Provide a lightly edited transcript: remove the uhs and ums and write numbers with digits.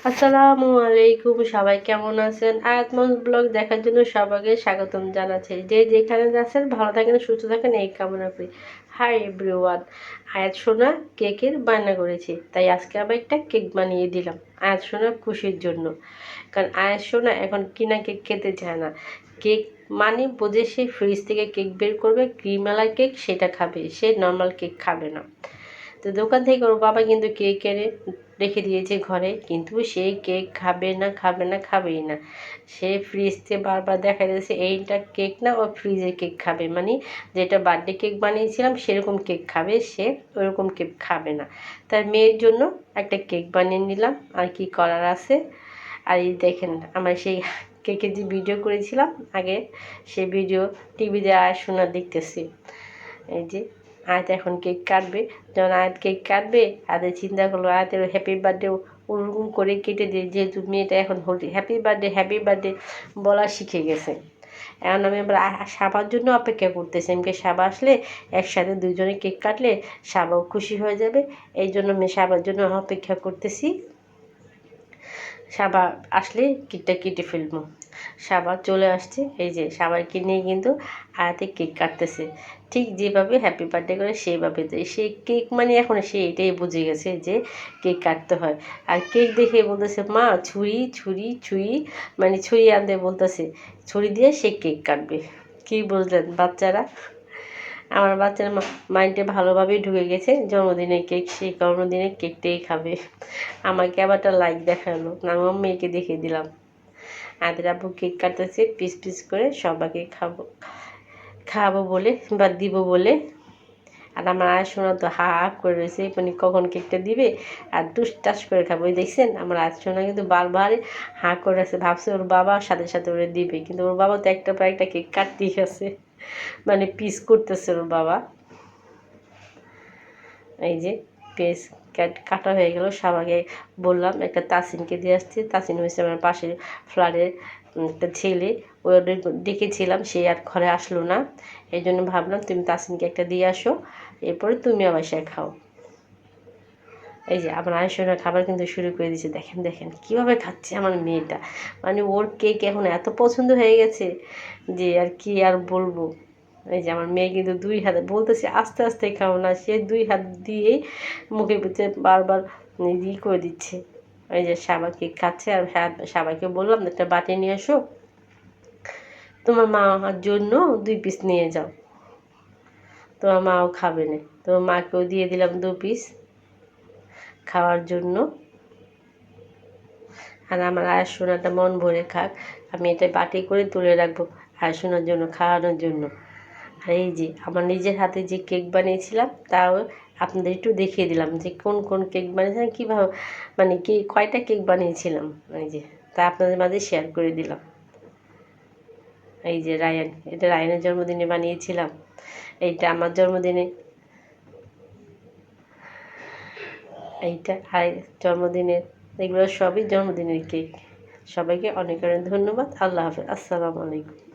আসসালামু আলাইকুম, সবাই কেমন আছেন? আয়াত মানুষ ব্লগ দেখার জন্য সবাইকে স্বাগতম জানাচ্ছি। যে যেখানে যাচ্ছেন ভালো থাকেন, সুস্থ থাকেন এই কামনা করি। হাই এভরিওয়ান, আয়াত সোনা কেকের বায়না করেছি, তাই আজকে আবার একটা কেক বানিয়ে দিলাম আয়াত সোনার খুশির জন্য। কারণ আয়াত সোনা এখন কিনা কেক খেতে চায় না। কেক মানে বোঝে, সে ফ্রিজ থেকে কেক বের করবে, ক্রিমওয়ালা কেক সেটা খাবে, সে নর্মাল কেক খাবে না। তো দোকান থেকে ওর বাবা কিন্তু কেক এনে রেখে দিয়েছে ঘরে, কিন্তু সে কেক খাবে না, খাবে না, খাবেই না। সে ফ্রিজকে বারবার দেখা যাচ্ছে এইটা কেক না, ও ফ্রিজে কেক খাবে, মানে যেটা বার্থডে কেক বানিয়েছিলাম সেরকম কেক খাবে, সে ওরকম কেক খাবে না। তার মেয়ের জন্য একটা কেক বানিয়ে নিলাম, আর কি করার আছে। আর এই দেখেন আমার সেই কেকের যে ভিডিও করেছিলাম আগে, সেই ভিডিও টিভিতে আর শোনা দেখতেছি। এই যে আয়াত এখন কেক কাটবে। যখন আয়াত কেক কাটবে, আয়াতের চিন্তা করলো আয়াতের হ্যাপি বার্থডে ওরকম করে কেটে দিয়ে, যেহেতু মেয়েটা এখন হ্যাপি বার্থডে বলা শিখে গেছে। এখন আমি আবার সাবার জন্য অপেক্ষা করতেছি। এমকে সাবা আসলে একসাথে দুজনে কেক কাটলে সাবাও খুশি হয়ে যাবে, এই জন্য আমি সাবার জন্য অপেক্ষা করতেছি। সাবা আসলে কেকটা কেটে ফেলবো। সাবা চলে আসছে, এই যে সাবাইকে নিয়ে কিন্তু আয়াতে কেক কাটতেছে, ঠিক যেভাবে হ্যাপি বার্থডে করে সেইভাবে। সে কেক মানে এখন সে এটাই বুঝে গেছে যে কেক কাটতে হয়। আর কেক দেখে বলতেছে মা ছুরি ছুরি ছুরি, মানে ছুরি আনতে বলতেছে, ছুরি দিয়ে সে কেক কাটবে। কি বুঝলেন বাচ্চারা? আমার বাচ্চার মাইন্ডে ভালোভাবেই ঢুকে গেছে, জন্মদিনের কেক সেই জন্মদিনের কেকটাই খাবে। আমাকে আবার একটা লাইক দেখালো, আমার মেয়েকে দেখিয়ে দিলাম। আদের আব্বু কেক কাটতেছে পিস পিস করে, সবাইকে খাওয়াবো বলে বা দিব বলে। আর আমার আয় শোনা তো হা হা করে রয়েছে, মানে কখন কেকটা দিবে আর টুস টাস করে খাবো। ওই দেখছেন আমার আয় শোনা কিন্তু বারবার হা করে আছে, ভাবছে ওর বাবা সাথে সাথে ওরে দিবে, কিন্তু ওর বাবা তো একটা পর একটা কেক কাটতেই আছে, মানে পিস করতেছে ওর বাবা। এই যে পিস কাটা হয়ে গেল, সবাইকে বললাম একটা তাসিনকে দিয়ে আসছে। তাসিন হয়েছে আমার পাশের ফ্ল্যাটের একটা ছেলে, ওদের ডেকেছিলাম, সে আর ঘরে আসলো না, এই জন্য ভাবলাম তুমি তাসিনকে একটা দিয়ে আসো, এরপরে তুমি আবার সে খাও। এই যে আমার আয়সনা খাবার কিন্তু শুরু করে দিয়েছে। দেখেন দেখেন কীভাবে খাচ্ছে আমার মেয়েটা, মানে ওর কেক এখন এত পছন্দ হয়ে গেছে যে আর কি আর বলবো। এই যে আমার মেয়ে কিন্তু দুই হাতে বলতেছে আস্তে আস্তে খাও না, সে দুই হাত দিয়েই মুখের ভিতরে বারবার করে দিচ্ছে। এই যে সাবা কেক খাচ্ছে, আর সবাইকে বললাম একটা বাটি নিয়ে এসো, তোমার মার জন্য 2 পিস নিয়ে যাও, তোমার মাও খাবে না। তোমার মাকেও দিয়ে দিলাম 2 পিস খাওয়ার জন্য। আর আমার আয়সোনাটা মন ভরে খাক, আমি এটা বাটি করে তুলে রাখবো আয়সোনার জন্য খাওয়ানোর জন্য। আর এই যে আমার নিজের হাতে যে কেক বানিয়েছিলাম তাও আপনাদের একটু দেখিয়ে দিলাম যে কোন কোন কেক বানিয়েছিলাম, কীভাবে মানে কয়টা কেক বানিয়েছিলাম, এই যে তা আপনাদের মাঝে শেয়ার করে দিলাম। এই যে রায়ান, এটা রায়ানের জন্মদিনে বানিয়েছিলাম, এইটা আমার জন্মদিনে, এইটা আর জন্মদিনের, এগুলো সবই জন্মদিনের কেক। সবাইকে অনেক অনেক ধন্যবাদ। আল্লাহ হাফেজ, আসসালামু আলাইকুম।